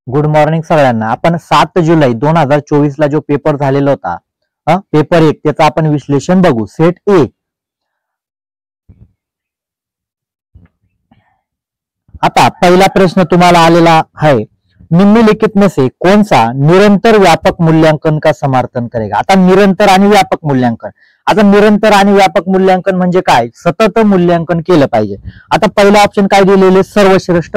Good morning सगळ्यांना. आपण 7 जुलै 2024 ला जो पेपर झालेला होता, पेपर 1, त्याचं आपण विश्लेषण बघू. सेट ए. आता पहिला प्रश्न तुम्हाला आलेला आहे, निम्नलिखित में से कौन सा निरंतर व्यापक मूल्यांकन का समर्थन करेगा. आता निरंतर आणि व्यापक मूल्यांकन, आता निरंतर आणि व्यापक मूल्यांकन म्हणजे काय, सतत मूल्यांकन केलं पाहिजे. आता पहिला ऑप्शन काय दिलेले, सर्वश्रेष्ठ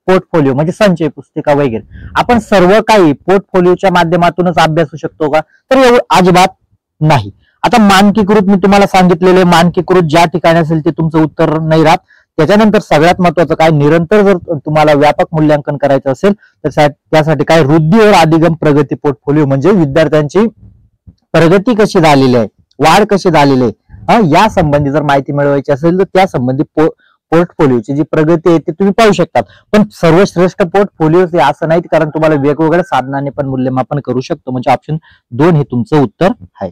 पोर्टफोलिओ म्हणजे संचय पुस्तिका वगैरे. आपण सर्व काही पोर्टफोलिओच्या माध्यमातूनच अभ्यासू शकतो का, तर एवढं अजिबात नाही. आता मानकीकृत मी तुम्हाला सांगितलेले, मानकीकृत ज्या ठिकाणी असेल ते तुमचं उत्तर नाही राहत. त्याच्यानंतर सगळ्यात महत्वाचं काय, निरंतर जर तुम्हाला व्यापक मूल्यांकन करायचं असेल तर त्यासाठी काय, वृद्धी और अधिगम प्रगती पोर्टफोलिओ म्हणजे विद्यार्थ्यांची प्रगती कशी झालेली आहे, वाढ कशी झालेली आहे, या संबंधी जर माहिती मिळवायची असेल तर त्या संबंधी पोर्टफोलिओची जी प्रगती आहे ती तुम्ही पाहू शकतात. पण सर्वश्रेष्ठ पोर्टफोलिओ हे असं नाही, कारण तुम्हाला वेगवेगळ्या साधनाने पण मूल्यमापन करू शकतो. म्हणजे ऑप्शन 2 हे तुमचं उत्तर आहे.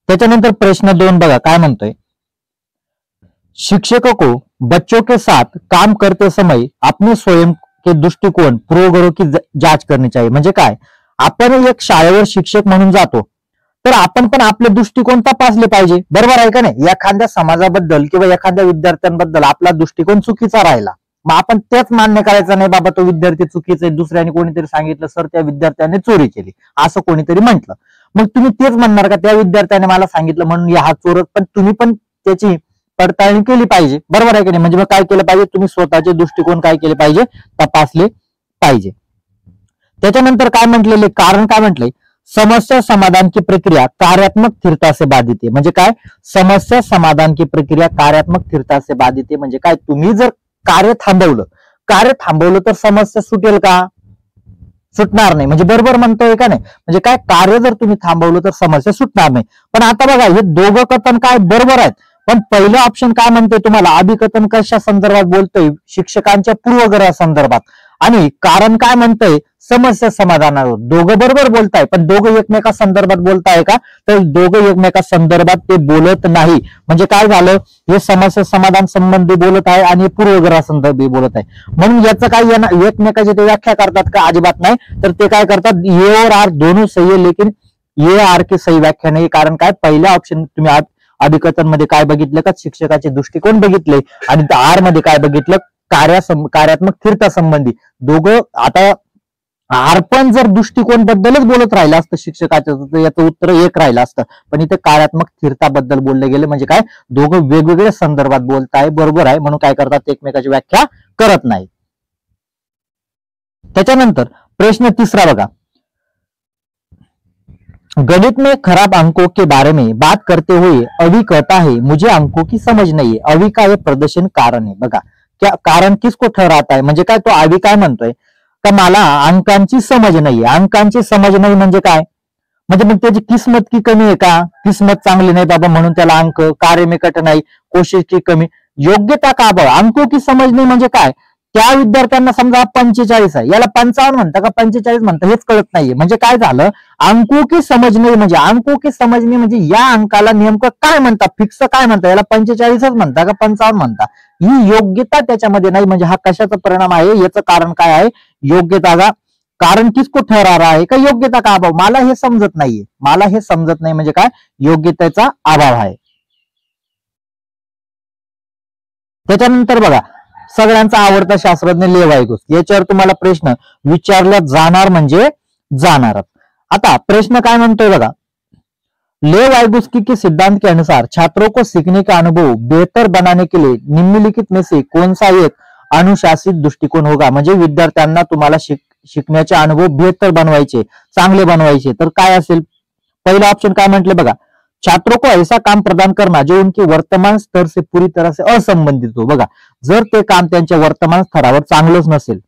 त्याच्यानंतर प्रश्न 2 बघा काय म्हणतोय, शिक्षकों को बच्चों के साथ काम करते समय अपने स्वयं के दृष्टिकोन पूर्वग्रहों की जांच करनी चाहिए. म्हणजे काय, आपण एक शाळेवर शिक्षक म्हणून जातो तर आपण पण आपले दृष्टिकोन तपासले पाहिजे, बरोबर आहे का नाही. एखाद्या समाजाबद्दल किंवा एखाद्या विद्यार्थ्यांबद्दल आपला दृष्टिकोन चुकीचा राहिला, मग आपण तेच मान्य करायचं नाही, बाबा तो विद्यार्थी चुकीचा आहे. दुसऱ्याने कोणीतरी सांगितलं सर त्या विद्यार्थ्याने चोरी केली असं कोणीतरी म्हटलं, मग तुम्ही तेच म्हणणार का, त्या विद्यार्थ्याने मला सांगितलं म्हणून हा चोरच. पण तुम्ही पण त्याची पडताळणी केली पाहिजे, बरोबर आहे की नाही. म्हणजे मग काय केलं पाहिजे, तुम्ही स्वतःचे दृष्टिकोन काय केले पाहिजे, तपासले पाहिजे. त्याच्यानंतर काय म्हटलेले, कारण काय म्हटलंय, समस्या समाधान की प्रक्रिया कार्यात्मक स्थिरता से बाधित है. म्हणजे काय, समस्या समाधान की प्रक्रिया कार्यात्मक स्थिरता से बाधित है. म्हणजे काय, तुम्ही जर कार्य थांबवलं तर समस्या सुटेल का, सुटणार नाही. म्हणजे बरोबर म्हणतोय का नाही. म्हणजे काय, कार्य जर तुम्ही थांबवलं तर समस्या सुटणार नाही. पण आता बघा, हे दोघं कथन काय बरोबर आहेत, पण पहिलं ऑप्शन काय म्हणतोय तुम्हाला, अभिकथन कशा संदर्भात बोलतोय, शिक्षकांच्या पूर्वग्रह संदर्भात. आणि कारण काय म्हणतंय, समस्या समाधानावर. दोघं बरोबर बोलताय, पण दोघं एकमेका संदर्भात बोलताय का, तर दोघं एकमेका संदर्भात ते बोलत नाही. म्हणजे काय झालं, हे समस्या समाधान संबंधी बोलत आहे आणि पूर्वग्रह संदर्भी बोलत आहे. म्हणून याचं काय, एकमेकाची ते व्याख्या करतात का, अजिबात नाही. तर ते काय करतात, ए और आर दोनों सही है, लेकिन ए आर की सही व्याख्या नाही. कारण काय, पहिल्या ऑप्शन तुम्ही अभिकथन मध्ये काय बघितलं का, शिक्षकाचे दृष्टिकोन बघितले, आणि आर मध्ये काय बघितलं, कार्यात्मक स्थिरता संबंधी. दोघं, आता आर पण जर दृष्टिकोन बद्दलच बोलत राहिलं असतं शिक्षकाचं तर याचं उत्तर एक राहिलं असतं, पण इथे कार्यात्मक स्थिरता बद्दल बोलले गेले. म्हणजे काय, दोघं वेगवेगळ्या संदर्भात बोलताय, बरोबर आहे, म्हणून काय करतात, एकमेकाची व्याख्या करत नाही. त्याच्यानंतर प्रश्न 3 बघा, गणित में खराब अंकों के बारे में बात करते हुए अवी कहता है मुझे अंकों की समझ नहीं है. अवी का ये प्रदर्शन कारण है. बघा, क्या कारण किसको ठहराता है, म्हणजे काय, तो अवी काय म्हणतोय का, मला अंकांची समज नाहीये. अंकांची समज नाही म्हणजे काय, म्हणजे मग त्याची किस्मत की कमी आहे का, किस्मत चांगली नाही बाबा म्हणून त्याला अंक, कार्य में कठिनाई, कोशिश की कमी, योग्यता का अभाव. अंकों की समज नाही म्हणजे काय, त्या विद्यार्थ्यांना समजा 45 आहे, याला 55 म्हणता का 45 म्हणता हेच कळत नाहीये. म्हणजे काय झालं, अंकों की समज नाही म्हणजे, अंकों की समज नाही म्हणजे या अंकाला नेमकं काय म्हणता, फिक्स काय म्हणता, याला 45च म्हणता का 55 म्हणता, ही योग्यता त्याच्यामध्ये नाही. म्हणजे हा कशाचा परिणाम आहे, याचं कारण काय आहे, योग्यता का, कारण किसको ठहरा रहा है का, योग्यता का अभाव. मला हे समजत नाहीये, मला हे समजत नाही म्हणजे काय, योग्यतेचा अभाव आहे. त्याच्यानंतर बघा, सगळ्यांचा आवडता शास्त्रज्ञ लेव वायगोत्स्की, याच्यावर तुम्हाला प्रश्न विचारला जाणार म्हणजे जाणारच. आता प्रश्न काय म्हणतोय बघा, लेव वायगोत्स्की के सिद्धांत के अनुसार छात्रों को सीखने का अनुभव बेहतर बनाने के लिए निम्नलिखित में से कौन सा एक अनुशासित दृष्टिकोन होगा. म्हणजे विद्यार्थ्यांना तुम्हाला शिकण्याचे अनुभव बेहतर बनवायचे, चांगले बनवायचे, तर काय असेल, पहिला ऑप्शन काय म्हटले बघा, छात्रों को ऐसा काम प्रदान करना जो उनके वर्तमान स्तर से पूरी तरह से असंबंधित हो. बघा, जर ते काम त्यांच्या वर्तमान स्तरावर चांगलंच नसेल,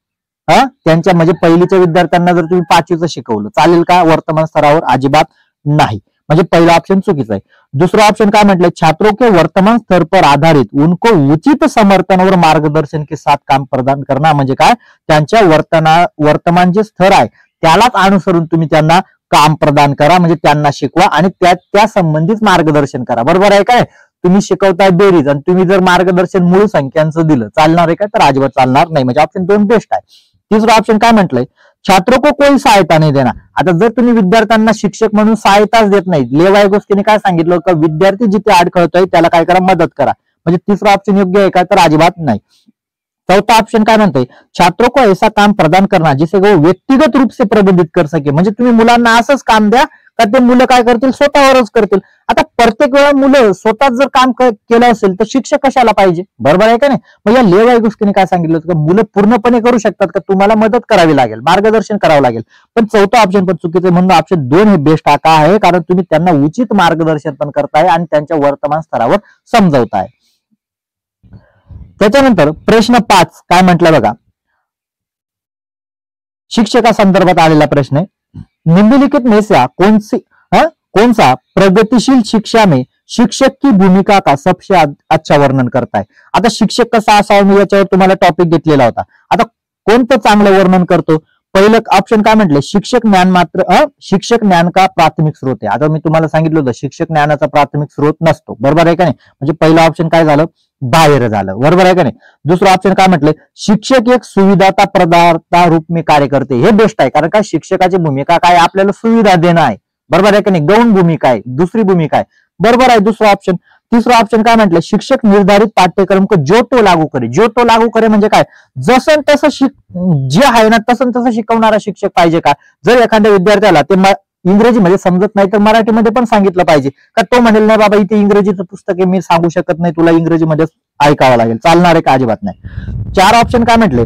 त्यांच्या म्हणजे पहिलीच्या विद्यार्थ्यांना जर तुम्ही 5वीचं शिकवलं चालेल का, वर्तमान स्तरावर अजिबात नाही. म्हणजे पहिला ऑप्शन चुकीचा आहे. दुसरा ऑप्शन काय म्हटलंय, छात्रों के वर्तमान स्तर पर आधारित उनको उचित समर्थन और मार्गदर्शन के साथ काम प्रदान करना. म्हणजे काय, त्यांच्या वर्तमान जे स्तर आहे त्यालाच अनुसरून तुम्ही त्यांना काम प्रदान करा, म्हणजे त्यांना शिकवा आणि त्या संबंधित मार्गदर्शन करा. बरोबर आहे काय, तुम्ही शिकवताय बेरीज आणि तुम्ही जर मार्गदर्शन मूळ संख्यांचं दिलं चालणार आहे का, तर अजिबात चालणार नाही. म्हणजे ऑप्शन 2 बेस्ट आहे. तिसरा ऑप्शन काय म्हटलंय, छात्रों को कोई सहायता नाही देणार. आता जर तुम्ही विद्यार्थ्यांना शिक्षक म्हणून सहायताच देत नाही, लेवाय गोष्टीने काय सांगितलं का विद्यार्थी जिथे अडखळतोय त्याला काय करा, मदत करा. म्हणजे तिसरा ऑप्शन योग्य आहे का, तर अजिबात नाही. चौथा ऑप्शन काय म्हणतोय, छात्रों को ऐसा काम प्रदान करना जिसे वो व्यक्तिगत रूप से प्रबंधित कर सके. म्हणजे तुम्ही मुलांना असंच काम द्या का ते मुलं काय करतील, स्वतःवरच करतील. आता प्रत्येक वेळा मुलं स्वतःच जर काम केलं असेल तर शिक्षक कशाला पाहिजे, बरोबर आहे का नाही. मग या लेवाई गोष्टीने काय सांगितलं होतं, मुलं पूर्णपणे करू शकतात का, तुम्हाला मदत करावी लागेल, मार्गदर्शन करावं लागेल. पण चौथा ऑप्शन पण चुकीचं, म्हणून ऑप्शन 2 हे बेस्ट का आहे, कारण तुम्ही त्यांना उचित मार्गदर्शन पण करताय आणि त्यांच्या वर्तमान स्तरावर समजवताय. त्याच्यानंतर प्रश्न 5 काय म्हटलं बघा, शिक्षका संदर्भात आलेला प्रश्न आहे, निम्नलिखित में से कौन सा प्रगतिशील शिक्षा में शिक्षक की भूमिका का सबसे अच्छा वर्णन करता है. आता शिक्षक कसा असावा मी याच्यावर तुम्हाला टॉपिक घेतलेला होता. आता कोणतं चांगलं वर्णन करतो, पहिलं ऑप्शन काय म्हटलं, शिक्षक ज्ञान का प्राथमिक स्रोत आहे. आता मी तुम्हाला सांगितलं होतं शिक्षक ज्ञानाचा प्राथमिक स्रोत नसतो, बरोबर आहे का नाही. म्हणजे पहिलं ऑप्शन काय झालं, बाहेर झालं, बरोबर आहे का नाही. दुसरं ऑप्शन काय म्हटलं, शिक्षक एक सुविधाता प्रदाता रूप में कार्य करते. हे बेस्ट आहे, कारण काय शिक्षकाची भूमिका काय, आपल्याला सुविधा देणं आहे, बरोबर आहे का नाही. गौण भूमिका आहे, दुसरी भूमिका आहे, बरोबर आहे दुसरं ऑप्शन. तिसरं ऑप्शन काय म्हटलं, शिक्षक निर्धारित पाठ्यक्रम को जो तो लागू करे म्हणजे काय, जसं तसं जे आहे ना तसं तसं शिकवणारा शिक्षक पाहिजे का. जर एखाद्या विद्यार्थ्याला ते इंग्रजीमध्ये समजत नाही तर मराठीमध्ये पण सांगितलं पाहिजे का, तो म्हणेल नाही बाबा इथे इंग्रजीचं पुस्तक आहे मी सांगू शकत नाही, तुला इंग्रजीमध्ये ऐकावं लागेल, चालणार आहे का, अजिबात नाही. 4 ऑप्शन काय म्हटले,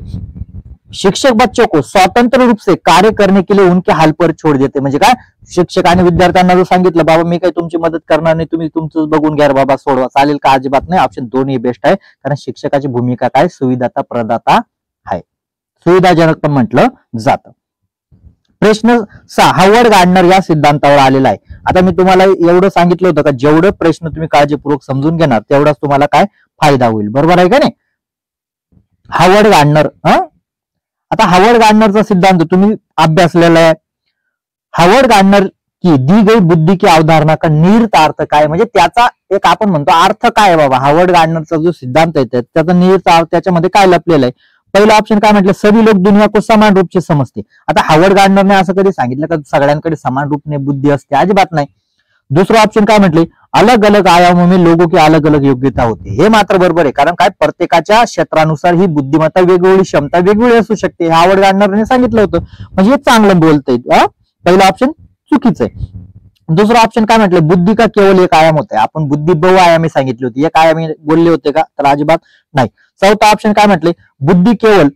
शिक्षक बच्चों को स्वतंत्र रूप से कार्य करने के लिए उनके हाल पर छोड़ देते. म्हणजे काय, शिक्षकाने विद्यार्थ्यांना जर सांगितलं बाबा मी काही तुमची मदत करणार नाही, तुम्ही तुमचं बघून घ्या बाबा, सोडवा, चालेल का, अजिबात नाही. ऑप्शन 2 ही बेस्ट आहे, कारण शिक्षकाची भूमिका काय, सुविधाता प्रदाता आहे, सुविधाजनक पण म्हटलं जातं. प्रश्न 6 हार्वर्ड गार्डनर या सिद्धांतावर आलेला आहे. आता मी तुम्हाला एवढं सांगितलं होतं का जेवढं प्रश्न तुम्ही काळजीपूर्वक समजून घेणार तेवढाच तुम्हाला काय फायदा होईल, बरोबर आहे का नाही. हार्वर्ड गार्डनर, आता हार्वर्ड गार्डनरचा सिद्धांत तुम्ही अभ्यासलेला आहे. हार्वर्ड गार्डनर की दी गई बुद्धी की अवधारणा का निहित अर्थ काय, म्हणजे त्याचा एक आपण म्हणतो अर्थ काय बाबा, हार्वर्ड गार्डनरचा जो सिद्धांत आहे त्याचा निहित अर्थ त्याच्यामध्ये काय लपलेलं आहे. पहिलं ऑप्शन काय म्हटलं, सभी लोग दुनिया को समान रूप से समजते. आता हार्वर्ड गार्डनरने असं कधी सांगितलं का सगळ्यांकडे समान रूपने बुद्धी असते, अजिबात नाही. दुसरं ऑप्शन काय म्हटले, अलग अलग आयामों में लोगों की अलग अलग योग्यता होती. हे मात्र बरोबर आहे, कारण काय प्रत्येकाच्या क्षेत्रानुसार ही बुद्धिमत्ता वेगवेगळी, क्षमता वेगवेगळी असू शकते, हे हार्वर्ड गार्डनरने सांगितलं होतं. म्हणजे हे चांगलं बोलतंय. पहिलं ऑप्शन चुकीचं आहे. दुसरं ऑप्शन काय म्हटलं, बुद्धी का केवळ एक आयाम होता. आपण बुद्धी बहुआयामी सांगितली होती, एक आयामी बोलले होते का, तर अजिबात नाही. चौथा ऑप्शन काय म्हटले, बुद्धी केवळ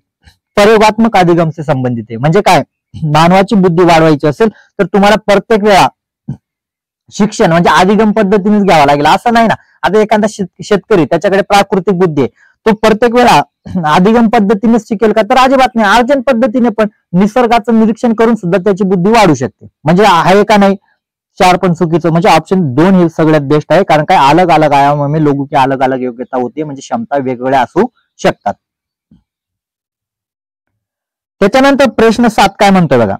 प्रयोगात्मक अधिगम से संबंधित आहे. म्हणजे काय, मानवाची बुद्धी वाढवायची असेल तर तुम्हाला प्रत्येक वेळा शिक्षण म्हणजे अधिगम पद्धतीनेच घ्यावं लागेल, असं नाही ना. आता एखादा शेतकरी त्याच्याकडे प्राकृतिक बुद्धी आहे, तो प्रत्येक वेळा अधिगम पद्धतीनेच शिकेल का, तर अजिबात नाही. अर्जन पद्धतीने पण निसर्गाचं निरीक्षण करून सुद्धा त्याची बुद्धी वाढू शकते. म्हणजे आहे का नाही, 4 पण चुकीचं. म्हणजे ऑप्शन 2 हे सगळ्यात बेस्ट आहे, कारण काय अलग अलग आयामों में लोगों की अलग अलग योग्यता होती, म्हणजे क्षमता वेगवेगळ्या असू शकतात. त्याच्यानंतर प्रश्न 7 काय म्हणतोय बघा.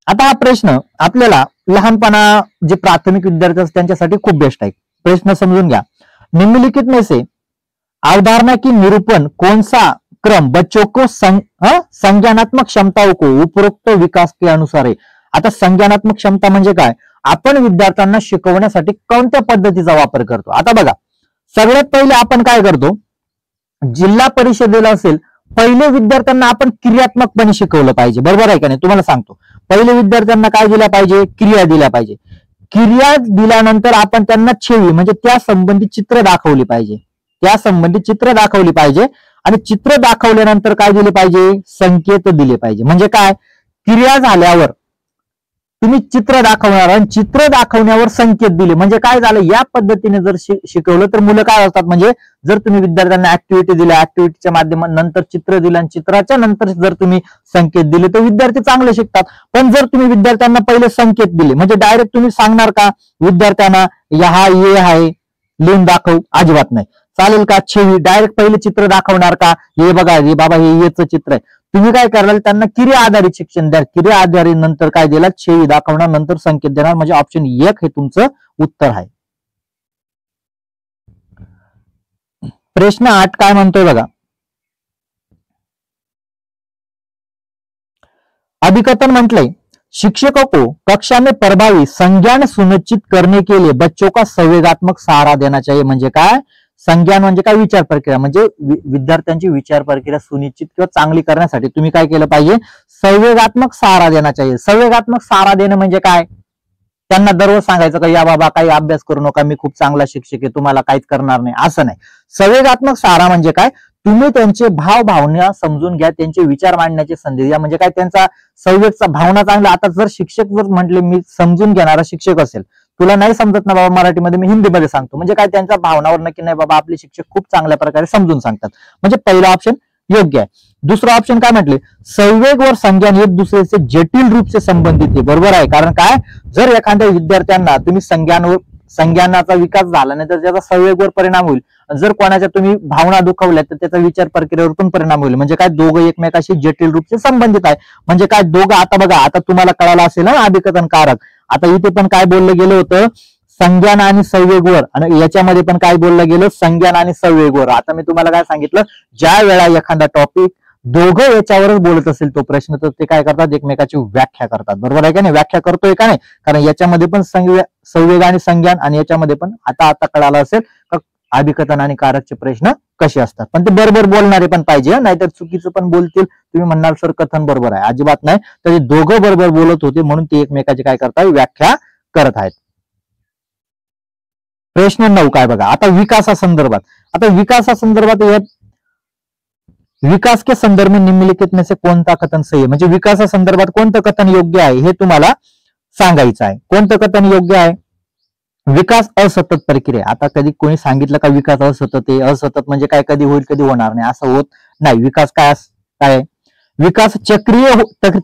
आता हा प्रश्न आपल्याला लहानपणा जे प्राथमिक विद्यार्थी असतात त्यांच्यासाठी खूप बेस्ट आहे. प्रश्न समजून घ्या, निम्नलिखित में से अवधारणा की निरूपण कौन सा क्रम बच्चों को संज्ञानात्मक क्षमताओं को उपरोक्त विकास के अनुसार है. आता संज्ञानात्मक क्षमता म्हणजे काय, आपण विद्यार्थ्यांना शिकवण्यासाठी कोणत्या पद्धतीचा वापर करतो. आता बघा, सगळ्यात पहिले आपण काय करतो, जिल्हा परिषदेला असेल पहिले विद्यार्थ्यांना आपण क्रियात्मकपणे शिकवलं पाहिजे, बरोबर आहे का नाही. तुम्हाला सांगतो, पहिले विद्यार्थ्यांना काय दिल्या पाहिजे, क्रिया दिल्या पाहिजे. क्रिया दिल्यानंतर आपण त्यांना छेवी म्हणजे त्या संबंधित चित्र दाखवली पाहिजे, त्या संबंधित चित्र दाखवली पाहिजे. आणि चित्र दाखवल्यानंतर काय दिले पाहिजे, संकेत दिले पाहिजे. म्हणजे काय, क्रिया झाल्यावर तुम्ही चित्र दाखवणार आणि चित्र दाखवण्यावर संकेत दिले म्हणजे काय झालं, या पद्धतीने जर शिकवलं तर मुलं काय असतात, म्हणजे जर तुम्ही विद्यार्थ्यांना ऍक्टिव्हिटी दिल्या, ऍक्टिव्हिटीच्या माध्यमानंतर चित्र दिलं आणि चित्राच्या नंतर जर तुम्ही संकेत दिले तर विद्यार्थी चांगले शिकतात. पण जर तुम्ही विद्यार्थ्यांना पहिले संकेत दिले म्हणजे डायरेक्ट तुम्ही सांगणार का विद्यार्थ्यांना हा ये आहे लिहून दाखव, अजिबात नाही. चालेल का, छेवी डायरेक्ट पहिले चित्र दाखवणार का, हे बघा हे बाबा हे येचं चित्र आहे. तुम्ही काय कराल, त्यांना क्रिया आधारित शिक्षण द्या, क्रिया आधारित नंतर काय दिला, छेवी दाखवणार, नंतर संकेत देणार. म्हणजे ऑप्शन 1 हे तुमचं उत्तर आहे. प्रश्न 8 काय म्हणतोय बघा, अभिकथन म्हटलंय, शिक्षकों को कक्षा में प्रभावी संज्ञान सुनिश्चित करने के लिए बच्चों का संवेगात्मक सहारा देना चाहिए. म्हणजे काय, संज्ञान म्हणजे काय, विचार प्रक्रिया, म्हणजे विद्यार्थ्यांची विचार प्रक्रिया सुनिश्चित किंवा चांगली करण्यासाठी तुम्ही काय केलं पाहिजे, संवेगात्मक सहारा देना चाहिए. संवेगात्मक सहारा देणं म्हणजे काय, त्यांना दररोज सांगायचं का या बाबा काही अभ्यास करू नका, मी खूप चांगला शिक्षक आहे, तुम्हाला काहीच करणार नाही, असं नाही. संवेगात्मक सहारा म्हणजे काय, तुम्ही त्यांचे भाव भावना समजून घ्या, त्यांचे विचार मांडण्याची संधी द्या. म्हणजे काय, त्यांचा संवेगचा भावना चांगला. आता जर शिक्षक जर म्हटले मी समजून घेणारा शिक्षक असेल, तुला नाही समजत ना बाबा मराठीमध्ये, मी हिंदीमध्ये सांगतो, म्हणजे काय, त्यांच्या भावनावर नक्की नाही बाबा आपले शिक्षक खूप चांगल्या प्रकारे समजून सांगतात. म्हणजे पहिला ऑप्शन योग्य आहे. दुसरा ऑप्शन काय म्हटले, संवेग व संज्ञान एक दूसरे से जटिल रूप से संबंधित आहे. बरोबर आहे. कारण काय, जर एखाद्या विद्यार्थ्यांना तुम्ही संज्ञानाचा विकास झाला नाही तर त्याचा संवेगवर परिणाम होईल. जर कोणाच्या तुम्ही भावना दुखवल्या तर त्याचा विचार प्रक्रियेवर पण परिणाम होईल. म्हणजे काय, दोघं एकमेकाशी जटिल रूपचे संबंधित आहे. म्हणजे काय, दोघं, आता बघा, आता तुम्हाला कळालं असेल ना अभिकथन कारक. आता इथे पण काय बोललं गेलं होतं, संज्ञान आणि संवेगवर, आणि याच्यामध्ये पण काय बोललं गेलं, संज्ञान आणि संवेगवर. आता मी तुम्हाला काय सांगितलं, ज्या वेळा एखादा टॉपिक दोघं याच्यावरच बोलत असेल तो प्रश्न, तर ते काय करतात, एकमेकाची व्याख्या करतात. बरोबर आहे का नाही, व्याख्या करतोय का नाही, कारण याच्यामध्ये पण संवेग आणि संज्ञान, आणि याच्यामध्ये पण आता कळालं असेल का अभिकथन आणि कारकचे प्रश्न कसे असतात. पण ते बरोबर बोलणारे पण पाहिजे, नाहीतर चुकीचं पण बोलतील. तुम्ही म्हणणार सर कथन बरोबर आहे, अजिबात नाही. तर दोघं बरोबर बोलत होते म्हणून ते एकमेकाची काय करतात, व्याख्या करत आहेत. प्रश्न 9 काय बघा, आता विकासासंदर्भात. आता विकासासंदर्भात विकास के संदर्भ में निम्नलिखित में से कौन सा कथन सही है, म्हणजे विकासासंदर्भात कोणतं कथन योग्य आहे हे तुम्हाला सांगायचं आहे. कोणतं कथन योग्य आहे, विकास असतत प्रक्रिया. आता कधी कोणी सांगितलं का विकास असतत आहे, असतत म्हणजे काय, कधी होईल कधी होणार नाही, असं होत नाही. विकास काय, विकास चक्रीय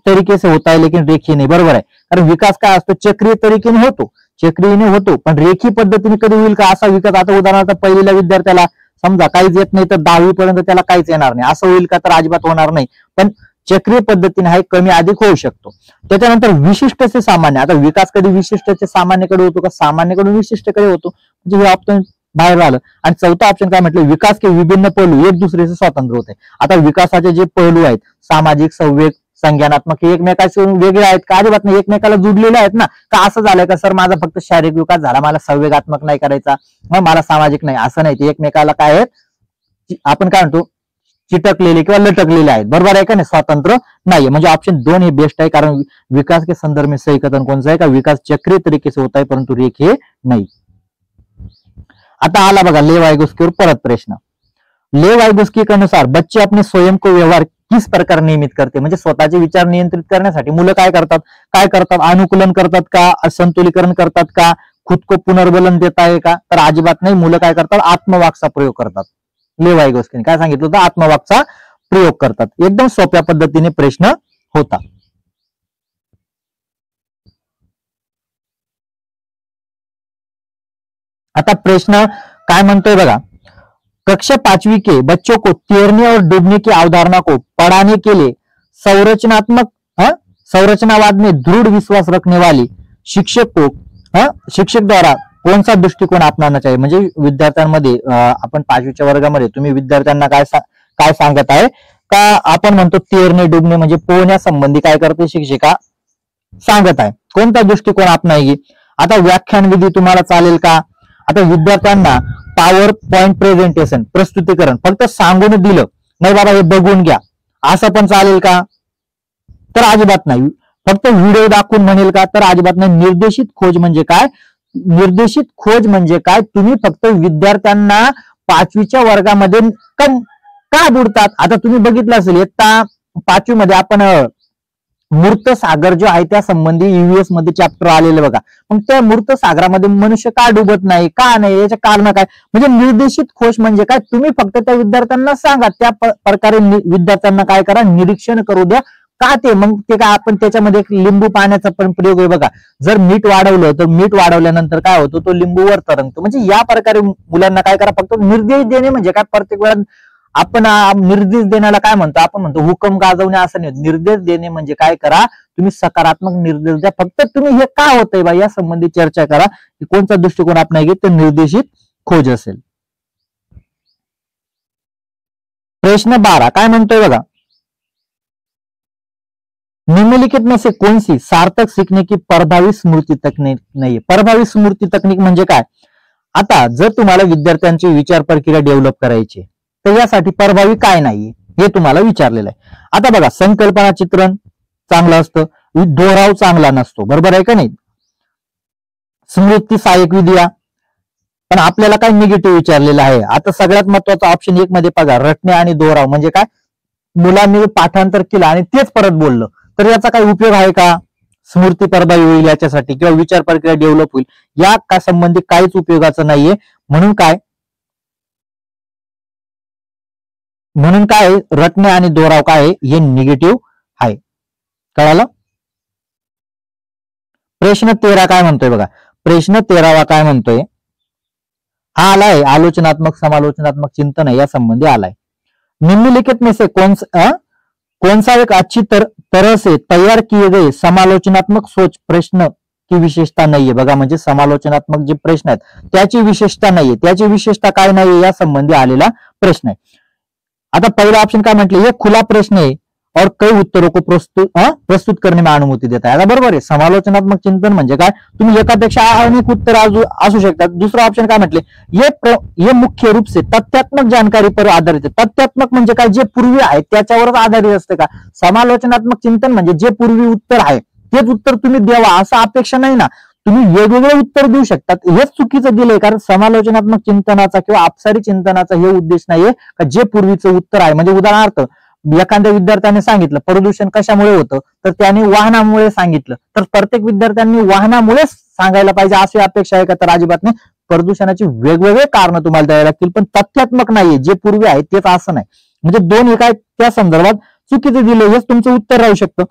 तरीके से होता है लेकिन रेखीय नाही. बरोबर आहे. कारण विकास काय असतो, चक्रीय तरीकेने होतो, चक्रीयने होतो, पण रेखीय पद्धतीने कधी होईल का असा विकास. आता उदाहरणार्थ पहिल्या विद्यार्थ्याला समजा काहीच येत नाही तर 10वी पर्यंत त्याला काहीच येणार नाही, असं होईल का, तर अजिबात होणार नाही. पण चक्रीय पद्धतीने हा कमी अधिक होऊ शकतो. त्याच्यानंतर विशिष्ट से सामान्य. आता विकास कधी विशिष्ट ते सामान्यकडे होतो का, सामान्यकडून विशिष्टकडे होतो, म्हणजे हे ऑप्शन बाहेर आलं. आणि चौथा ऑप्शन काय म्हटलं, विकास के विभिन्न पैलू एक दुसरे से स्वतंत्र होते. आता विकासाचे जे पैलू आहेत, सामाजिक, संवेग, संज्ञानात्मक, हे एकमेकाचे वेगळे आहेत का, अजिबात नाही, एकमेकाला जुडलेले आहेत ना. का असं झालंय का सर माझा फक्त शारीरिक विकास झाला, मला संवेगात्मक नाही करायचा, मग मला सामाजिक नाही, असं नाही. ते एकमेकाला काय आहेत, आपण काय म्हणतो, चिटकलेले किंवा लटकलेले आहेत. बरोबर आहे का नाही, स्वतंत्र नाहीये. म्हणजे ऑप्शन 2 हे बेस्ट आहे. कारण विकास के संदर्भ में सही कथन कौन सा है का, विकास चक्रीय तरीके से होता है परंतु रेखीय नहीं. आता आला बघा ले वाइगोस्की परत प्रश्न. ले वाइगोस्की के अनुसार बच्चे अपने स्वयं को व्यवहार किस प्रकार नियमित करते, म्हणजे स्वतःचे विचार नियंत्रित करण्यासाठी मुलं काय करतात, अनुकूलन करतात का, असंतुलीकरण करतात का, खुद को पुनर्बलन देता है का, तर अजिबात नाही. मुलं काय करतात, आत्मवाकचा प्रयोग करतात. ले वाइगोस्कीने काय सांगितलं होतं, आत्मवाकचा प्रयोग करतात. एकदम सोप्या पद्धतीने प्रश्न होता. आता प्रश्न काय म्हणतोय बघा, कक्षा 5वीं के बच्चों को तैरने और डूबने की अवधारणा को पढ़ाने के लिए संरचनावाद में दृढ़ विश्वास रखने वाली शिक्षक द्वारा कौन सा दृष्टिकोन अपनाना चाहिए. म्हणजे विद्यार्थ्यांमध्ये आपण 5वीच्या वर्गामध्ये तुम्ही विद्यार्थ्यांना काय सांगत आहे का, आपण म्हणतो तैरणे डुबणे म्हणजे पोहण्यासंबंधी काय करते शिक्षिका सांगत आहे, कोणता दृष्टिकोन अपनाएगी. आता व्याख्यान विधी तुम्हाला चालेल का. आता विद्यार्थ्यांना पॉवर पॉइंट प्रेझेंटेशन, प्रस्तुतीकरण फक्त सांगून दिलं नाही बाबा हे बघून घ्या, असं पण चालेल का, तर अजिबात नाही. फक्त व्हिडिओ दाखवून म्हणेल का, तर अजिबात नाही. निर्देशित खोज म्हणजे काय, निर्देशित खोज म्हणजे काय, तुम्ही फक्त विद्यार्थ्यांना 5वीच्या वर्गामध्ये का बुडतात. आता तुम्ही बघितलं असेल इयत्ता 5वी मध्ये आपण मूर्त सागर जो आहे त्या संबंधी ईव्हीएस मध्ये चॅप्टर आलेले बघा. मग त्या मूर्त सागरामध्ये मनुष्य का डुबत नाही, का नाही, याचे कारण काय. म्हणजे निर्देशित खोज म्हणजे काय, तुम्ही फक्त त्या विद्यार्थ्यांना सांगा, त्या प्रकारे विद्यार्थ्यांना काय करा, निरीक्षण करू द्या का. ते मग ते काय, आपण त्याच्यामध्ये एक लिंबू पाण्याचा पण प्रयोग आहे बघा. जर मीठ वाढवलं तर मीठ वाढवल्यानंतर काय होतं, तो लिंबूवर तरंगतो. म्हणजे या प्रकारे मुलांना काय करा, फक्त निर्देश देणे म्हणजे काय, प्रत्येक वेळा आपण निर्देश देण्याला काय म्हणतो, आपण म्हणतो हुकम गाजवणे, असं नाही. निर्देश देणे म्हणजे काय करा, तुम्ही सकारात्मक निर्देश द्या. फक्त तुम्ही हे का होतंय बा या संबंधी चर्चा करा, की कोणता दृष्टिकोन आपण घेत, तर निर्देशित खोज असेल. प्रश्न 12 काय म्हणतोय बघा, निम्नलिखित में से कौन सी सार्थक सीखने की प्रभावी स्मृती तकनीक नाही? प्रभावी स्मृती तकनीक म्हणजे काय? आता जर तुम्हाला विद्यार्थ्यांची विचार प्रक्रिया डेव्हलप करायची तर यासाठी प्रभावी काय नाहीये हे तुम्हाला विचारलेलं आहे. आता बघा, संकल्पना चित्रण चांगलं असतं, दोहराव चांगला नसतो, बरोबर आहे का नाही? स्मृती सहाय्यक विद्या, पण आपल्याला काय निगेटिव्ह विचारलेलं आहे. आता सगळ्यात महत्वाचा ऑप्शन 1 मध्ये बघा, रटणे आणि दोहराव म्हणजे काय? मुलांनी पाठांतर केलं आणि तेच परत बोललं तर याचा काही उपयोग आहे का? स्मृती प्रभावी होईल याच्यासाठी किंवा विचार प्रक्रिया डेव्हलप होईल या का संबंधी काहीच उपयोगाचं नाहीये. म्हणून काय रटणे आणि दोहराव काय हे निगेटिव्ह आहे. कळालं? प्रश्न 13 काय म्हणतोय बघा, प्रश्न 13 काय म्हणतोय, हा आलाय आलोचनात्मक समालोचनात्मक चिंतन या संबंधी आलाय. निम्नलिखित में से कौन सा एक अच्छी तरह से तैयार किए गए समालोचनात्मक सोच प्रश्न की विशेषता नाहीये. बघा, म्हणजे समालोचनात्मक जे प्रश्न आहेत त्याची विशेषता नाहीये. त्याची विशेषता काय नाहीये या संबंधी आलेला प्रश्न आहे. आता पहिला ऑप्शन काय म्हटले, ये खुला प्रश्न है और कई उत्तरों को प्रस्तुत करने में अनुमति देता है. आता बरोबर आहे, समालोचनात्मक चिंतन म्हणजे काय? तुम्ही एकापेक्षा अनेक उत्तर असू शकतात. दुसरा ऑप्शन काय म्हटले, ये मुख्य रूप से तथ्यात्मक जानकारी पर आधारित आहे. तथ्यात्मक म्हणजे काय? जे पूर्वी आहे त्याच्यावरच आधारित असते का? समालोचनात्मक चिंतन म्हणजे जे पूर्वी उत्तर आहे तेच उत्तर तुम्ही द्यावा असं अपेक्षा नाही ना. तुम्ही वेगवेगळे उत्तर देऊ शकतात. हेच चुकीचं दिलंय, कारण समालोचनात्मक चिंतनाचा किंवा अपसारी चिंतनाचा हे उद्देश नाहीये का जे पूर्वीचं उत्तर आहे. म्हणजे उदाहरणार्थ एखाद्या विद्यार्थ्याने सांगितलं प्रदूषण कशामुळे होतं, तर त्याने वाहनामुळे सांगितलं, तर प्रत्येक विद्यार्थ्यांनी वाहनामुळे सांगायला पाहिजे अशी अपेक्षा आहे का? तर अजिबात नाही. प्रदूषणाची वेगवेगळे कारण तुम्हाला द्यावे लागतील, पण तथ्यात्मक नाहीये, जे पूर्वी आहे तेच असं नाही. म्हणजे दोन एका त्या संदर्भात चुकीचे दिले, हेच तुमचं उत्तर राहू शकतं.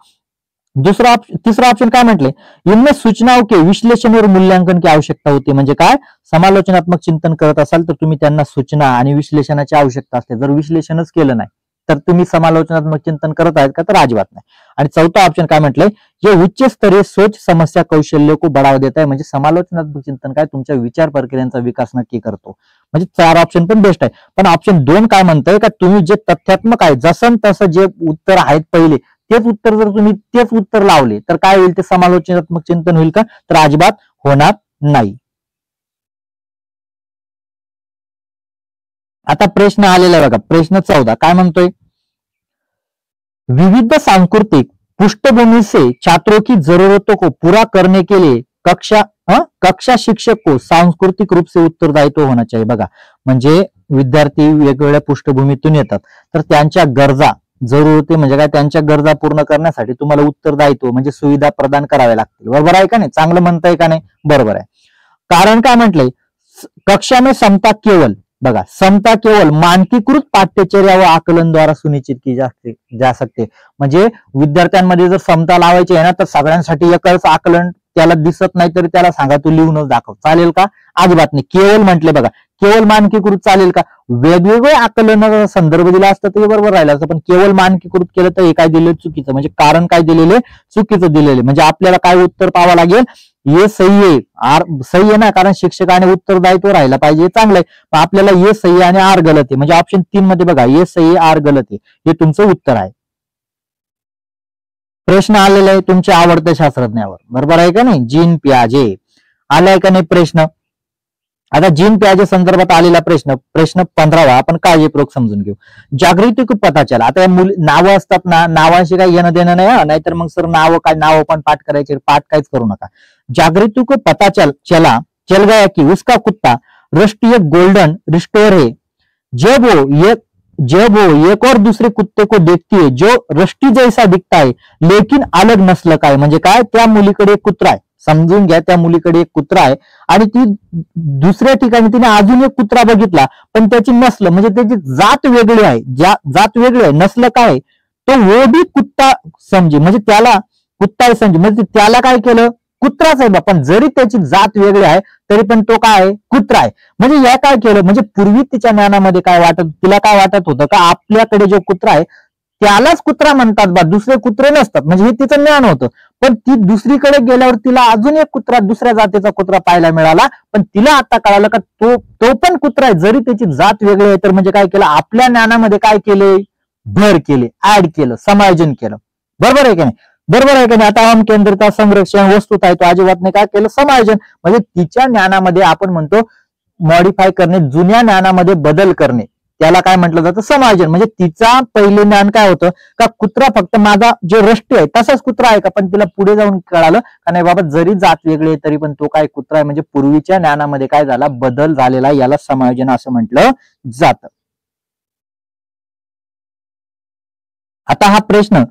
तीसरा ऑप्शन काय म्हटले, इनमें सूचनाओं के विश्लेषण और मूल्यांकन की आवश्यकता होती. म्हणजे काय? समालोचनात्मक चिंतन करत असाल तर तुम्ही त्यांना सूचना आणि विश्लेषणाची आवश्यकता असते. जर विश्लेषणच केलं नाही तर तुम्ही समालोचनात्मक चिंतन करत आहेत का? तर अजिबात नाही. आणि चौथा ऑप्शन काय म्हटलंय, जे उच्च स्तरीय सोच समस्या कौशल्य को बढ़ावा देता है. म्हणजे समालोचनात्मक चिंतन काय? तुमच्या विचार प्रक्रियांचा विकास नक्की करतो. म्हणजे 4 ऑप्शन पण बेस्ट आहे. पण ऑप्शन 2 काय म्हणतंय का तुम्ही जे तथ्यात्मक आहे जसं तसं जे उत्तर आहेत पहिले तेच उत्तर जर तुम्ही तेच उत्तर लावले तर काय होईल? ते समालोचनात्मक चिंतन होईल का? तर अजिबात होणार नाही. आता प्रश्न आलेला बघा, प्रश्न 14 काय म्हणतोय, विविध सांस्कृतिक पृष्ठभूमि से छात्रों की जरूरतों को पूरा करने के लिए कक्षा शिक्षक को सांस्कृतिक रूप से उत्तरदायित्व होना चाहिए. बघा, म्हणजे विद्यार्थी वेगवेगळ्या पृष्ठभूमीतून येतात तर त्यांच्या गरजा जरूरती म्हणजे काय? त्यांच्या गरजा पूर्ण करण्यासाठी तुम्हाला उत्तरदायित्व म्हणजे सुविधा प्रदान कराव्या लागतील. बरोबर आहे का नाही? चांगलं म्हणताय का नाही? बरोबर आहे. कारण काय म्हटलंय, कक्षा में समता केवल बघा, समता केवल मानकीकृत पाठ्यचर्या व आकलन द्वारा सुनिश्चित की जा सकते. म्हणजे विद्यार्थ्यांमध्ये जर समता लावायची आहे ना तर सगळ्यांसाठी एकच आकलन त्याला दिसत नाही तरी त्याला सांगा तू लिहूनच दाखव, चालेल का? अजिबात नाही. केवळ म्हटले बघा, केवळ मानकीकृत चालेल का? वेगवेगळे आकलनाचा संदर्भ दिला असता ते बरोबर राहिलं असतं, पण केवळ मानकीकृत केलं तर हे काय दिलं? चुकीचं. म्हणजे कारण काय दिलेले? चुकीचं दिलेले. म्हणजे आपल्याला काय उत्तर पाहावं लागेल? ये सही आहे, सही आहे ना, कारण शिक्षकाने उत्तरदायित्व राहायला पाहिजे, चांगलंय. आपल्याला ये सही आणि आर गलत आहे. म्हणजे ऑप्शन 3 मध्ये बघा, ये सही आर गलत आहे, हे तुमचं उत्तर आहे. प्रश्न आलेला आहे तुमच्या आवडत्या शास्त्रज्ञावर, बरोबर आहे का नाही? जीन पियाजे आलाय का नाही प्रश्न? आता जीन पियाजे संदर्भात आलेला प्रश्न 15वा आपण काळजीपूर्वक समजून घेऊ. जागृती को पता चला. आता या नावं असतात ना, नावांशी काही येणं देणं नाही, नाहीतर मग सर नावं पण पाठ करायचे, पाठ काहीच करू नका. जागृती को पता चल गया कि उसका कुत्ता राष्ट्रीय गोल्डन रिस्टोर है. जब वो एक और दूसरे कुत्ते को देखती है जो रष्टी जैसा दिखता है लेकिन अलग नस्ल का है. म्हणजे काय? त्या मुलीकडे एक कुत्रा आहे, समजून घ्या, त्या मुलीकडे एक कुत्रा आहे आणि ती दुसऱ्या ठिकाणी तिने अजून एक कुत्रा बघितला पण त्याची नस्ल म्हणजे त्याची जात वेगळी आहे, जात वेगळी आहे, नस्ल काय आहे? तो वो भी कुत्ता समजे, म्हणजे त्याला कुत्ता समजे, म्हणजे त्याला काय केलं? कुत्राच आहे, पण जरी त्याची जात वेगळी आहे तरी पण तो काय आहे? कुत्रा आहे. म्हणजे या काय केलं? म्हणजे पूर्वी तिच्या ज्ञानामध्ये तिला काय वाटत होतं का आपल्याकडे जो कुत्रा आहे त्यालाच कुत्रा म्हणतात बा, दुसरे कुत्रे नसतात, म्हणजे हे तिचं ज्ञान होतं. पण ती दुसरीकडे गेल्यावर तिला अजून एक कुत्रा, दुसऱ्या जातीचा कुत्रा पाहायला मिळाला, पण तिला आता कळालं का तो पण कुत्रा आहे जरी त्याची जात वेगळी आहे. तर म्हणजे काय केलं? आपल्या ज्ञानामध्ये काय केले? भर केले, ऍड केलं, समायोजन केलं. बरोबर आहे की नाही? बरोबर आहे का नाही? आता हम केंद्रित संरक्षण वस्तुत आहे, तो अजिबात नाही. काय केलं? समायोजन. म्हणजे तिच्या ज्ञानामध्ये आपण म्हणतो मॉडिफाय करणे, जुन्या ज्ञानामध्ये बदल करणे, त्याला काय म्हटलं जातं? समायोजन. म्हणजे तिचा पहिले ज्ञान काय होतं का कुत्रा फक्त माझा जो रष्टी आहे तसाच कुत्रा आहे का, पण तिला पुढे जाऊन कळालं का नाही बाबा जरी जात वेगळे तरी पण तो काय कुत्रा आहे. म्हणजे पूर्वीच्या ज्ञानामध्ये काय झाला? बदल झालेला, याला समायोजन असं म्हटलं जातं. आता हा प्रश्न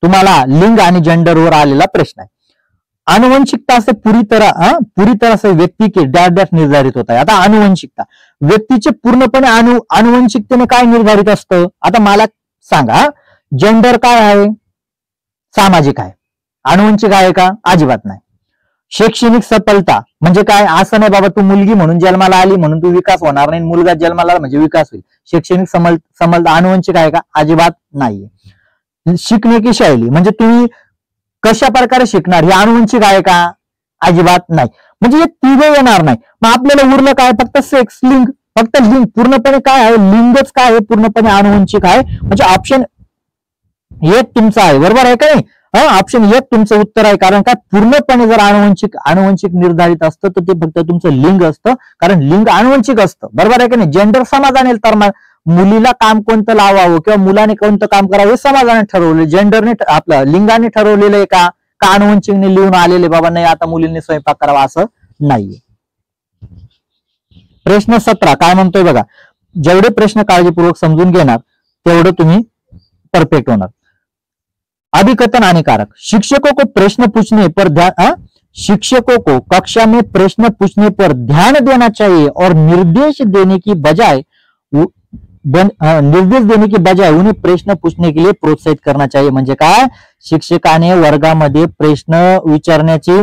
तुम्हाला लिंग आणि जेंडरवर आलेला प्रश्न आहे. आनुवंशिकता से पूरी तरह से व्यक्ती के डॅश डॅश निर्धारित होत आहे. आता आनुवंशिकता, व्यक्तीचे पूर्णपणे आनुवंशिकतेने काय निर्धारित असतं? आता मला सांगा, जेंडर काय आहे? सामाजिक आहे. आनुवंशिक आहे का? अजिबात नाही. शैक्षणिक सफलता म्हणजे काय? असं नाही बाबा तू मुलगी म्हणून जन्माला आली म्हणून तू विकास होणार नाही, मुलगा जन्माला म्हणजे विकास होईल. शैक्षणिक समलता आनुवंशिक आहे का? अजिबात नाहीये. शिकण्याची शैली म्हणजे तुम्ही कशा प्रकारे शिकणार, हे आनुवंशिक आहे का? अजिबात नाही. म्हणजे हे तिघे येणार नाही. मग आपल्याला उरलं काय? फक्त सेक्स, लिंग. फक्त लिंग पूर्णपणे काय आहे? लिंगच काय आहे? पूर्णपणे आनुवंशिक आहे. म्हणजे ऑप्शन एक तुमचा आहे. बरोबर आहे का नाही? ऑप्शन एक तुमचं उत्तर आहे. कारण काय? पूर्णपणे जर आनुवंशिक निर्धारित असतं तर ते फक्त तुमचं लिंग असतं, कारण लिंग आनुवंशिक असतं. बरोबर आहे का नाही? जेंडर समाजाने तर मुलीला काम कोणतं लावावं किंवा मुलाने कोणतं काम करावं हे समाजाने ठरवलं. जेंडरने आपलं लिंगाने ठरवलेलं आहे का? आनुवंशिकने लिहून आलेले बाबा नाही आता मुलींनी स्वयंपाक करावा असं नाहीये. प्रश्न 17 काय म्हणतोय बघा. जेवढे प्रश्न काळजीपूर्वक समजून घेणार तेवढं तुम्ही परफेक्ट होणार. अभिकथन हानिकारक. शिक्षकों को कक्षा में प्रश्न पूछने पर ध्यान देना चाहिए और निर्देश देने की बजाय उन्हें प्रश्न पूछने के लिए प्रोत्साहित करना चाहिए. म्हणजे काय? शिक्षकाने वर्गामध्ये प्रश्न विचारण्याचे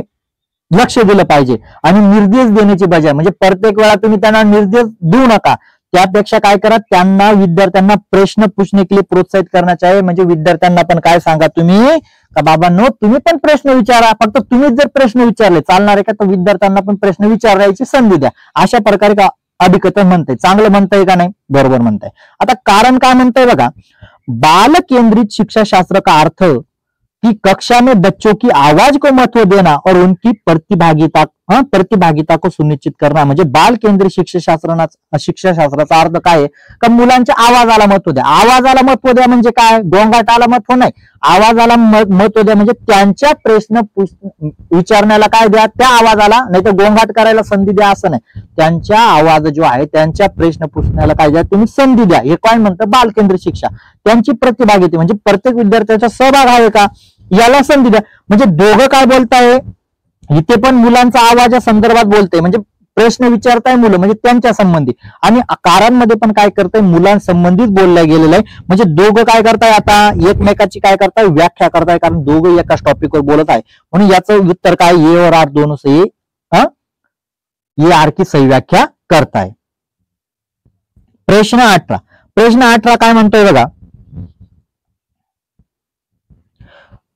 लक्ष दिलं पाहिजे आणि निर्देश देण्याची बजाय म्हणजे प्रत्येक वेळा तुम्ही त्यांना निर्देश देऊ नका, त्यापेक्षा काय करा, विद्यार्थ्यांना प्रश्न पूछने के लिए प्रोत्साहित करना चाहिए. म्हणजे विद्यार्थ्यांना पण काय सांगा तुम्ही का बाबांनो तुम्ही पण प्रश्न विचारा. फक्त तुम्हीच जर प्रश्न विचारले चालणार आहे का? तर विद्यार्थ्यांना पण प्रश्न विचारायची संधी द्या. अशा प्रकारे का अभिकथन म्हणते. चांगलं म्हणताय का नाही? बरोबर म्हणताय. आता कारण काय म्हणताय बघा. बाल केंद्रित शिक्षा शास्त्र का अर्थ कि कक्षा में बच्चों की आवाज को महत्व देना और उनकी प्रतिभागिता को सुनिश्चित करना. म्हणजे बाल केंद्रित शिक्षाशास्त्राचा अर्थ काय आहे का मुलांच्या आवाजाला महत्व द्या. आवाजाला महत्व द्या म्हणजे काय? गोंगाटाला महत्व नाही, आवाजाला महत्व द्या. म्हणजे त्यांच्या प्रश्न विचारण्याला काय द्या? त्या आवाजाला, नाही तर गोंगाट करायला संधी द्या असं नाही. त्यांच्या आवाज जो आहे त्यांच्या प्रश्न पूछण्याला काय द्या? तुम्ही संधी द्या. हे काय म्हणतं? बाल केंद्रित शिक्षा. त्यांची प्रतिभागिता म्हणजे प्रत्येक विद्यार्थ्याचा सहभाग आहे का याला संधी द्या. म्हणजे दोघं काय बोलताय इथे पण मुलांचा आवाजा संदर्भात बोलतंय, म्हणजे प्रश्न विचारताय मुलं म्हणजे त्यांच्या संबंधी, आणि कारांमध्ये पण काय करताय मुलांसंबंधीच बोलल्या गेलेलं आहे. म्हणजे दोघं काय करताय आता एकमेकाची काय करताय व्याख्या करताय, कारण दोघं एकाच टॉपिकवर बोलत आहे. म्हणून याचं उत्तर काय? ए और आर दोनों से ये आर की सही व्याख्या करताय. प्रश्न 18 काय म्हणतोय बघा.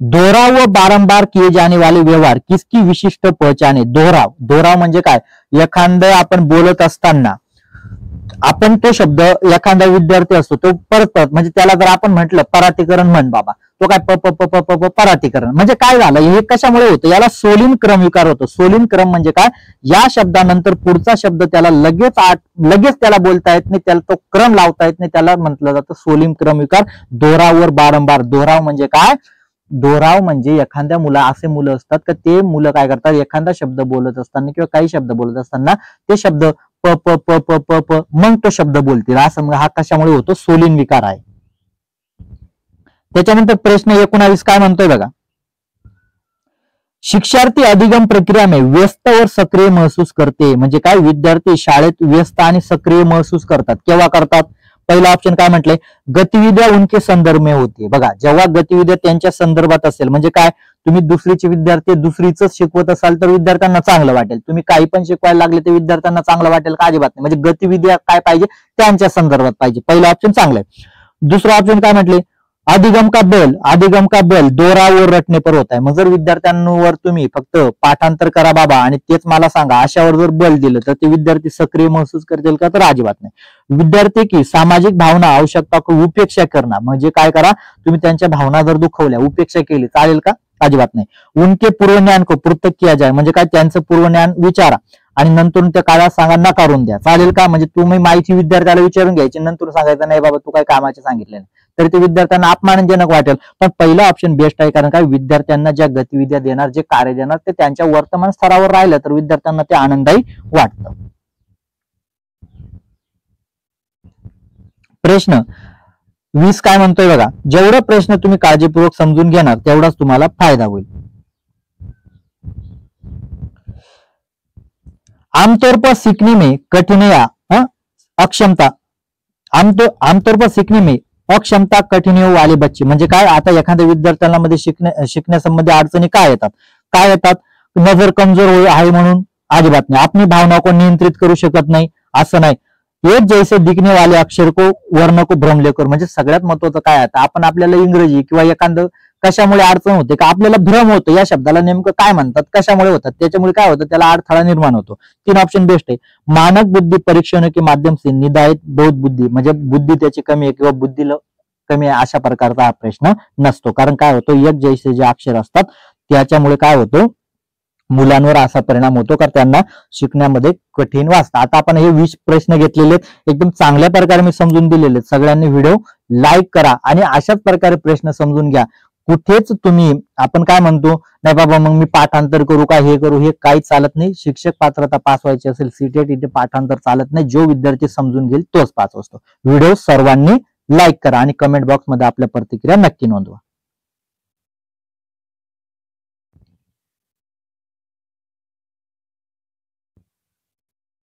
दोहराव व बारंबार किए जाने वाले व्यवहार किसकी विशिष्ट पहचान है? दोहराव म्हणजे काय? एखादं आपण बोलत असताना आपण तो शब्द, एखादा विद्यार्थी असतो तो परत म्हणजे त्याला जर आपण म्हटलं पराटीकरण म्हण बाबा, तो काय पराटीकरण म्हणजे काय झालं? हे कशामुळे होतं? याला सोलिन क्रम विकार होतो. सोलिन क्रम म्हणजे काय? या शब्दानंतर पुढचा शब्द त्याला लगेच त्याला बोलता येत नाही, त्याला तो क्रम लावता येत नाही, त्याला म्हटलं जातं सोलिन क्रम विकार. दोहरावर बारंबार. दोहराव म्हणजे काय? दोहराव म्हणजे एखाद्या असे मुलं असतात का ते मुलं काय करतात, एखादा शब्द बोलत असताना किंवा काही शब्द बोलत असताना ते शब्द प प प प प प मग तो शब्द बोलतील. असं हा कशामुळे होतो? सोलिन विकार आहे. त्याच्यानंतर प्रश्न 19 काय म्हणतोय बघा. शिक्षार्थी अधिगम प्रक्रिया में व्यस्त और सक्रिय महसूस करते. म्हणजे काय? विद्यार्थी शाळेत व्यस्त आणि सक्रिय महसूस करतात. केव्हा करतात? पहिला ऑप्शन काय म्हटलंय? गतिविद्या उनके संदर्भ में होती. बघा जेव्हा गतिविद्या त्यांच्या संदर्भात असेल, म्हणजे काय? तुम्ही दुसरीचे विद्यार्थी दुसरीच शिकवत असाल तर विद्यार्थ्यांना चांगलं वाटेल. तुम्ही काही पण शिकवायला लागले तर विद्यार्थ्यांना चांगलं वाटेल का? अजिबात नाही. म्हणजे गतिविद्या काय पाहिजे? त्यांच्या संदर्भात पाहिजे. पहिला ऑप्शन चांगलं आहे. दुसरा ऑप्शन काय म्हटले? अधिगम का बल दोरावर रटणे पर होत आहे. मग जर विद्यार्थ्यांवर तुम्ही फक्त पाठांतर करा बाबा आणि तेच मला सांगा अशावर जर बल दिलं तर ते विद्यार्थी सक्रिय महसूस करतील का? तर अजिबात नाही. विद्यार्थी की सामाजिक भावना आवश्यकता को उपेक्षा करणं म्हणजे काय करा, तुम्ही त्यांच्या भावना जर दुखवल्या, उपेक्षा केली, चालेल का? अजिबात नाही. उनके पूर्व ज्ञान को पृथक किया जाए म्हणजे काय, त्यांचं पूर्व ज्ञान विचारा आणि नंतर त्या काळात सांगा नकारून द्या, चालेल का? म्हणजे तुम्ही माहिती विद्यार्थ्याला विचारून घ्यायची, नंतर सांगायचं नाही बाबा तू काय कामाचे सांगितले नाही, तर ते विद्यार्थ्यांना अपमानजनक वाटेल. पण पहिला ऑप्शन बेस्ट आहे, कारण काय विद्यार्थ्यांना ज्या गतिविद्या देणार, जे कार्य देणार ते त्यांच्या वर्तमान स्तरावर राहिलं तर विद्यार्थ्यांना ते आनंददायी वाटतं. प्रश्न 20 काय म्हणतोय बघा, जेवढा प्रश्न तुम्ही काळजीपूर्वक समजून घेणार तेवढाच तुम्हाला फायदा होईल. आमतौर पर सीखने में कठिनाइयां अक्षमता आमतौर पर सीखने में अक्षमता कठिनाइयों वाले बच्चे म्हणजे काय, आता एखाद्या विद्यार्थ्यांना मध्ये शिकण्यासंबंधी अडचणी काय येतात, नजर कमजोर आहे म्हणून अजिबात नाही. आपली भावना को नियंत्रित करू शकत नाही असं नाही. एक जैसे दिखने वाले अक्षर को वर्ण को भ्रम लेकर म्हणजे सगळ्यात महत्वाचं काय आहे, आपण आपल्याला इंग्रजी किंवा एखादं कशामुळे अडचण होते का, आपल्याला भ्रम होतो या शब्दाला नेमकं काय म्हणतात, कशामुळे होतात, त्याच्यामुळे काय होतं, त्याला अडथळा निर्माण होतो. 3 ऑप्शन बेस्ट आहे. मानक बुद्धी परीक्षण के माध्यम से निदायित बौद्ध बुद्धी म्हणजे बुद्धी त्याची कमी आहे किंवा बुद्धी कमी आहे अशा प्रकारचा हा प्रश्न नसतो. कारण काय होतो, एक जैसे जे अक्षर असतात त्याच्यामुळे काय होतं, मुलांवर असा परिणाम होतो का त्यांना शिकण्यामध्ये कठीण वाटतं. आता आपण हे 20 प्रश्न घेतलेले एकदम चांगल्या प्रकारे मी समजून दिलेले. सगळ्यांनी व्हिडिओ लाईक करा आणि अशाच प्रकारे प्रश्न समजून घ्या. कुठेच तुम्ही आपण काय म्हणतो, नाही बाबा मग मी पाठांतर करू का, हे करू, हे काहीच चालत नाही. शिक्षक पात्रता पास व्हायची असेल सीटेट इथे पाठांतर चालत नाही. जो विद्यार्थी समजून घेईल तोच पास असतो. व्हिडिओ सर्वांनी लाईक करा आणि कमेंट बॉक्स मध्ये आपल्या प्रतिक्रिया नक्की नोंदवा.